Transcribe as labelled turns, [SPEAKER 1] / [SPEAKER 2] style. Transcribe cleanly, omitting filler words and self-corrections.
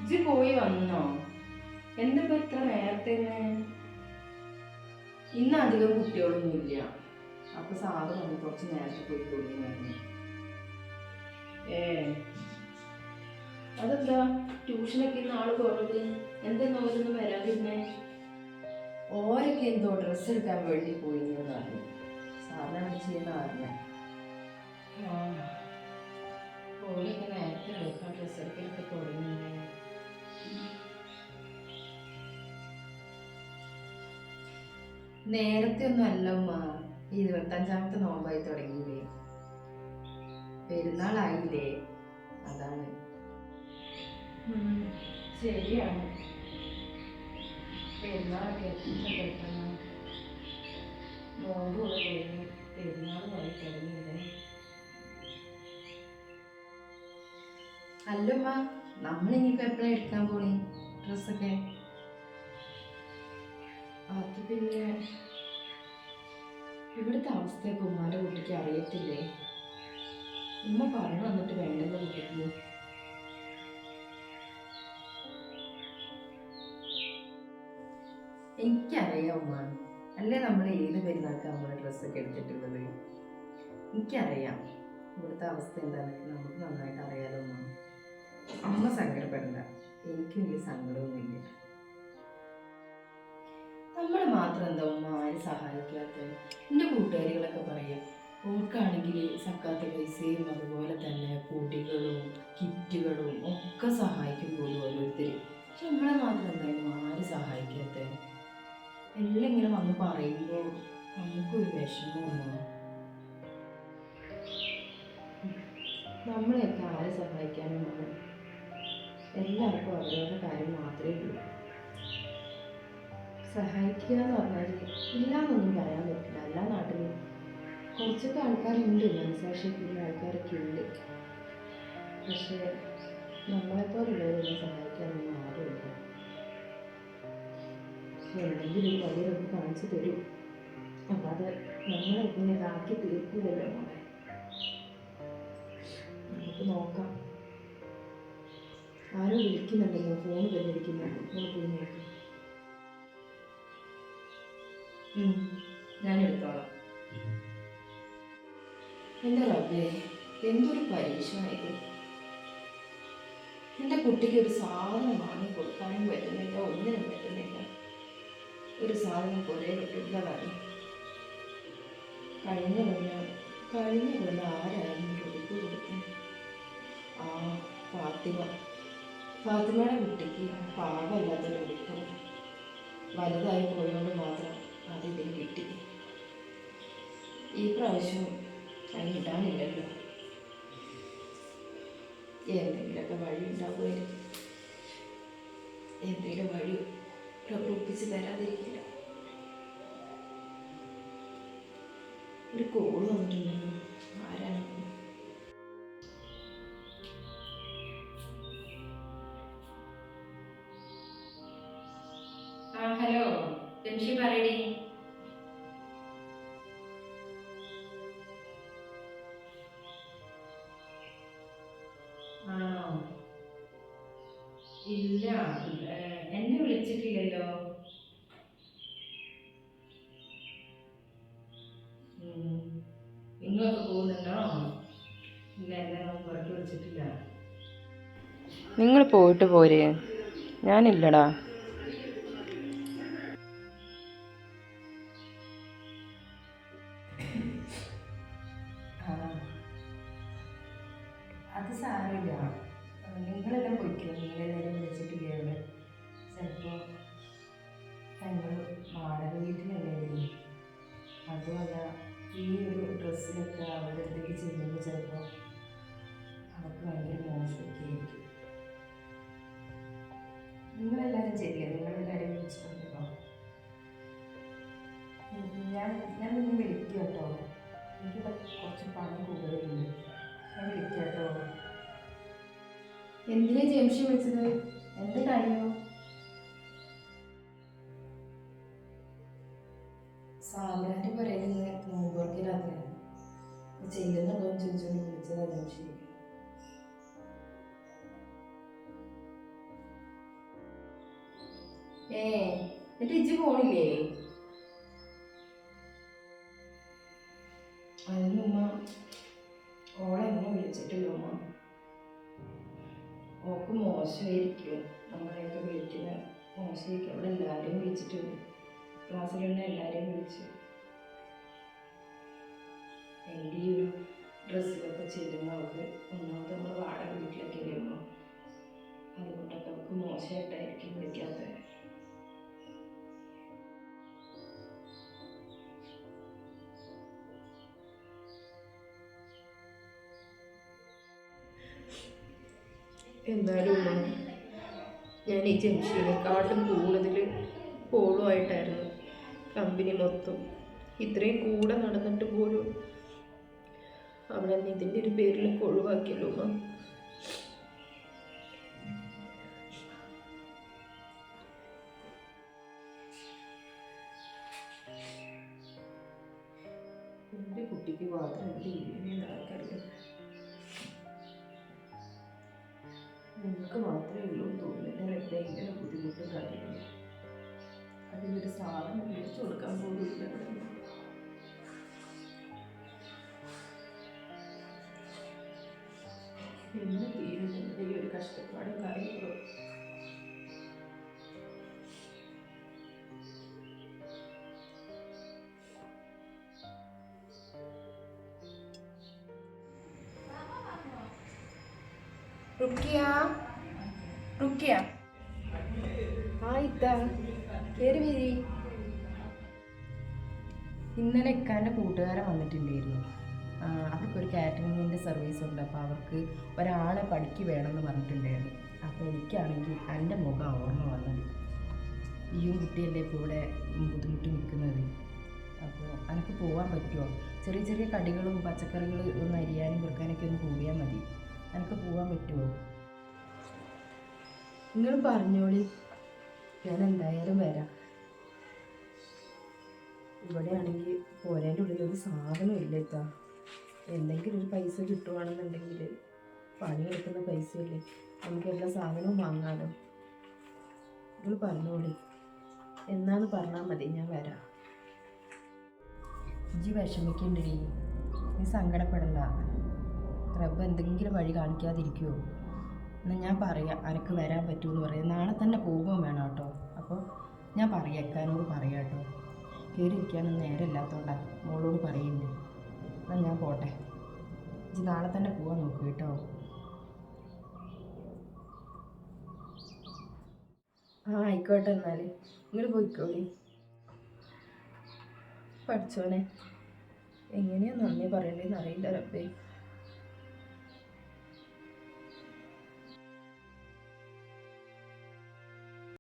[SPEAKER 1] ഇജ്ജ് പോയി വന്നോ? എന്തിപ്പോ ഇത്ര നേരത്തെ? ഇന്ന് അധികം കുട്ടികളൊന്നും ഇല്ല. അപ്പൊ സാറ് വന്ന് കുറച്ച് നേരത്തെ പോയി തുടങ്ങി. അതെന്താ ട്യൂഷനൊക്കെ ഇന്ന് ആള് കുറവ്? എന്തെന്നാ ഓരോന്നും വരാതിരുന്നേ? ഓരൊക്കെ എന്തോ ഡ്രസ്സ് എടുക്കാൻ വേണ്ടി പോയിരുന്നു സാറിനാണ് ചെയ്യുന്ന അറിഞ്ഞ. ഓരൊക്കെ നേരത്തെ എടുക്കാൻ ഡ്രസ്സ് എടുക്കലൊക്കെ തുടങ്ങിയില്ലേ? നേരത്തെ ഒന്നും അല്ല ഉമ്മ, 25ാമത്തെ നോമ്പായി തുടങ്ങിയില്ലേ, പെരുന്നാളായില്ലേ, അതാണ്. ശരിയാണ്, പെരുന്നാളൊക്കെ എത്ര പെട്ടെന്ന്. നോമ്പുള്ള കഴിഞ്ഞ് പെരുന്നാളുമായി തുടങ്ങിയില്ലേ? അല്ലമ്മ, നമ്മളിനിയിപ്പോ എപ്പോഴാണ് എടുക്കാൻ പോണേ ഡ്രസ്സൊക്കെ? അത് പിന്നെ ഇവിടുത്തെ അവസ്ഥയൊക്കെ ഉമ്മാൻ്റെ കുട്ടിക്ക് അറിയത്തില്ലേ? ഉമ്മ പറഞ്ഞു വന്നിട്ട് വേണ്ടല്ലോ കുട്ടിക്ക്. എനിക്കറിയാം ഉമ്മ, അല്ലേ നമ്മൾ ഏത് പെരുന്നാൾക്ക് നമ്മൾ ഡ്രസ്സൊക്കെ എടുത്തിട്ടുള്ളത്. എനിക്കറിയാം ഇവിടുത്തെ അവസ്ഥ എന്താണെന്ന് നമുക്ക് നന്നായിട്ട് അറിയാലോ ഉമ്മ. അമ്മ സങ്കടപ്പെടണ്ട, എനിക്ക് വലിയ സങ്കടമൊന്നുമില്ല. നമ്മൾ മാത്രം എന്താ ഉമ്മ ആരും സഹായിക്കാത്തത്? എൻ്റെ കൂട്ടുകാരികളൊക്കെ പറയാം, ഓർക്കാണെങ്കിൽ സക്കാത്ത പൈസയും അതുപോലെ തന്നെ പൊടികളും കിറ്റുകളും ഒക്കെ സഹായിക്കും പോലും ഓരോരുത്തർ. പക്ഷെ നമ്മളെ മാത്രം എന്തായാലും ആരും സഹായിക്കാത്തത്? എല്ലാം ഇങ്ങനെ വന്ന് പറയുമ്പോൾ നമുക്കൊരു വിഷമമാണ്. നമ്മളെയൊക്കെ ആരെ സഹായിക്കാനുമാണ്? എല്ലാവർക്കും അവരവരുടെ കാര്യം മാത്രമേ ഉള്ളൂ. സഹായിക്കുക എന്ന് പറഞ്ഞാൽ ഇല്ലാന്നൊന്നും പറയാൻ പറ്റില്ല. എല്ലാ നാട്ടിലും കുറച്ചൊക്കെ ആൾക്കാരുണ്ട്, മനസാക്ഷിയൊക്കെയുള്ള ആൾക്കാരൊക്കെ ഉണ്ട്. പക്ഷേ നമ്മളെപ്പോലുള്ളവരൊന്നും സഹായിക്കാനൊന്നും ആരുമില്ല. എന്തെങ്കിലും ഒരു വഴിയൊക്കെ കാണിച്ചു തരും, അല്ലാതെ നമ്മളെ ഇങ്ങനെ ഇതാക്കി തീർക്കൂലല്ലോ മോളെ. നമുക്ക് നോക്കാം. ആരോ വിളിക്കുന്നുണ്ടല്ലോ, ഫോൺ ബെല്ലടിക്കുന്നു, നമ്മൾ പോയി നോക്കാം. ഞാൻ എടുത്തോളാം. എൻ്റെ റബ്ബേ, എന്തൊരു പരീക്ഷണമായത്! എൻ്റെ കുട്ടിക്ക് ഒരു സാധനം വാങ്ങി കൊടുക്കാനും പറ്റുന്നില്ല, ഒന്നിനും പറ്റുന്നില്ല. ഒരു സാധനം കുറേ കിട്ടുന്നതാണ്. കഴിഞ്ഞ കൊല്ലം ആരായിരുന്നു ഉടുപ്പ് കൊടുത്തത്? ആ, ഫാത്തിമയുടെ കുട്ടിക്ക് പാകമല്ലാത്തൊരു ഉടുപ്പ് വലുതായി പോയതുകൊണ്ട് മാത്രം അതിന് കിട്ടി. ഈ പ്രാവശ്യം അതിന് ഇടാനില്ലല്ലോ. എന്തെങ്കിലുമൊക്കെ വഴി ഉണ്ടാവുമായിരിക്കും. എന്തെങ്കിലും വഴി ഒപ്പിച്ച് തരാതിരിക്കില്ല. ഒരു കോള് വന്നിട്ടുണ്ടല്ലോ, ആരാണ്? ഹലോ, ജംഷി പറയടി. ആണോ? ഇല്ല, എന്നെ വിളിച്ചിട്ടില്ലല്ലോ. നിങ്ങളൊക്കെ പോകുന്നുണ്ടോ? ഇല്ല, എന്നെ പുറത്ത് വിളിച്ചിട്ടില്ല. നിങ്ങൾ പോയിട്ട് പോരെ, ഞാനില്ലടാ. അത് സാരമില്ല, നിങ്ങളെല്ലാം പോയിക്കോ. നിങ്ങളെല്ലാവരും വിളിച്ചിട്ടില്ലേ അവിടെ? ചിലപ്പോൾ ഞങ്ങൾ വാടക വീട്ടിലല്ലേ, അതുമല്ല ഈ ഒരു ഡ്രസ്സിലൊക്കെ അവരുടെ അടുത്തേക്ക് ചെല്ലുമ്പോൾ ചിലപ്പോൾ അവർക്ക് ഭയങ്കര മോശമൊക്കെ ആയിരിക്കും. നിങ്ങളെല്ലാവരും ശരിയാ, നിങ്ങളെല്ലാവരും വിളിച്ചിട്ടുണ്ടല്ലോ. ഞാൻ നിന്നെ വിളിക്കുക കേട്ടോ. എനിക്ക് കുറച്ച് പണം കൂടുതലുണ്ട്, ഞാൻ വിളിക്കുക കേട്ടോ. എന്തിനാ ജംഷി വിളിച്ചത്? എന്ത് കാര്യമോ? സാബിനാൻ്റെ പറയുന്നത് നോമ്പുറക്കിലാക്കാൻ ചെയ്യുന്നുണ്ടോ എന്ന് ചോദിച്ചോണ്ട് വിളിച്ചതാ ജംഷി. എന്നിട്ട് ഇജ്ജ് പോണില്ലേ? അതിന് ഉമ്മ ഓളെ എന്നെ വിളിച്ചിട്ടില്ല ഉമ്മ. ഓക്ക് മോശമായിരിക്കും, നമ്മളെയൊക്കെ വിളിക്കുന്ന മോശമായിരിക്കും. അവിടെ എല്ലാവരെയും വിളിച്ചിട്ടുണ്ട്, ക്ലാസ്സിലുള്ള എല്ലാവരെയും വിളിച്ചു. എൻ്റെ ഈ ഒരു ഡ്രസ്സിലൊക്കെ ചെല്ലുമ്പോൾ അവൾക്ക് ഒന്നാമത് നമ്മൾ വാടക വീട്ടിലൊക്കെ വരുമ്പോൾ അതുകൊണ്ടൊക്കെ അവൾക്ക് മോശമായിട്ടായിരിക്കും വിളിക്കാത്തത്. എന്തായാലും ഞാൻ ഈ ജംഷീനെക്കാട്ടും കൂടുതൽ പോളുമായിട്ടായിരുന്നു കമ്പനി മൊത്തം. ഇത്രയും കൂടെ നടന്നിട്ട് പോലും അവിടെ ഇതിൻ്റെ ഒരു പേരിലൊക്കെ ഒഴിവാക്കിയല്ലോ ഉമ്മ. എൻ്റെ കുട്ടിക്ക് മാത്രം എന്ത് ചെയ്യുമെന്ന് ആർക്കറിയാം. നിങ്ങൾക്ക് മാത്രമേ ഉള്ളൂ എന്ന് തോന്നുന്നു ഞാൻ എവിടെയെങ്കിലും ബുദ്ധിമുട്ടും കാര്യമില്ല. അതിനൊരു സാധനം മേടിച്ചു കൊടുക്കാൻ പോലും ഇല്ല. എന്ന് തീരും നമ്മുടെ ഈ ഒരു കഷ്ടപ്പാടും കാര്യങ്ങളും. റുക്കിയ ആ ഇത്താ കയറി വരി. ഇന്നലെ ഇക്കാൻ്റെ കൂട്ടുകാരൻ വന്നിട്ടുണ്ടായിരുന്നു. അവർക്കൊരു കാറ്ററിങ്ങിൻ്റെ സർവീസ് ഉണ്ട്. അപ്പോൾ അവർക്ക് ഒരാളെ പണിക്ക് വേണമെന്ന് പറഞ്ഞിട്ടുണ്ടായിരുന്നു. അപ്പോൾ എനിക്കാണെങ്കിൽ എൻ്റെ മുഖം ഓർമ്മ വന്നത്. ഈയും കുട്ടിയല്ലേ ഇപ്പോൾ ഇവിടെ ബുദ്ധിമുട്ടി നിൽക്കുന്നത്. അപ്പോൾ എനിക്ക് പോകാൻ പറ്റുമോ? ചെറിയ ചെറിയ കടികളും പച്ചക്കറികൾ ഒന്ന് അരിയാനും കുറുക്കാനൊക്കെ ഒന്ന് കൂടിയാൽ മതി. എനിക്ക് പോകാൻ പറ്റുമോ? നിങ്ങൾ പറഞ്ഞോളി, ഞാൻ എന്തായാലും വരാം. ഇവിടെയാണെങ്കിൽ പോരേൻ്റെ ഉള്ളിലൊരു സാധനം ഇല്ല ഇത്താ. എന്തെങ്കിലും ഒരു പൈസ കിട്ടുവാണെന്നുണ്ടെങ്കിൽ പണിയെടുക്കുന്ന പൈസയല്ലേ, നമുക്ക് എല്ലാ സാധനവും വാങ്ങാമല്ലോ. നിങ്ങൾ പറഞ്ഞോളി, എന്നാന്ന് പറഞ്ഞാൽ മതി, ഞാൻ വരാം. ഇജ്ജ് വിഷമിക്കണ്ടേ, നീ സങ്കടപ്പെടണ്ട. റബ്ബ് എന്തെങ്കിലും വഴി കാണിക്കാതിരിക്കുമോ? എന്നാൽ ഞാൻ പറയാം അനക്ക് വരാൻ പറ്റുമെന്ന് പറയാം. നാളെ തന്നെ പോകുകയും വേണം കേട്ടോ. അപ്പോൾ ഞാൻ പറയാം, എക്കാനോട് പറയാം കേട്ടോ. കയറിയിരിക്കാനൊന്നും നേരമില്ലാത്തതുകൊണ്ടാണ് മോളോട് പറയുന്നുണ്ട്. എന്നാൽ ഞാൻ പോട്ടെ, ഇജ്ജ് നാളെ തന്നെ പോകാൻ നോക്കൂ കേട്ടോ. ആയിക്കോട്ടെ, എന്നാൽ നിങ്ങൾ പോയിക്കോളി. പഠിച്ചോനെ, എങ്ങനെയാണ് നന്ദി പറയേണ്ടതെന്ന് അറിയില്ല റബ്ബേ.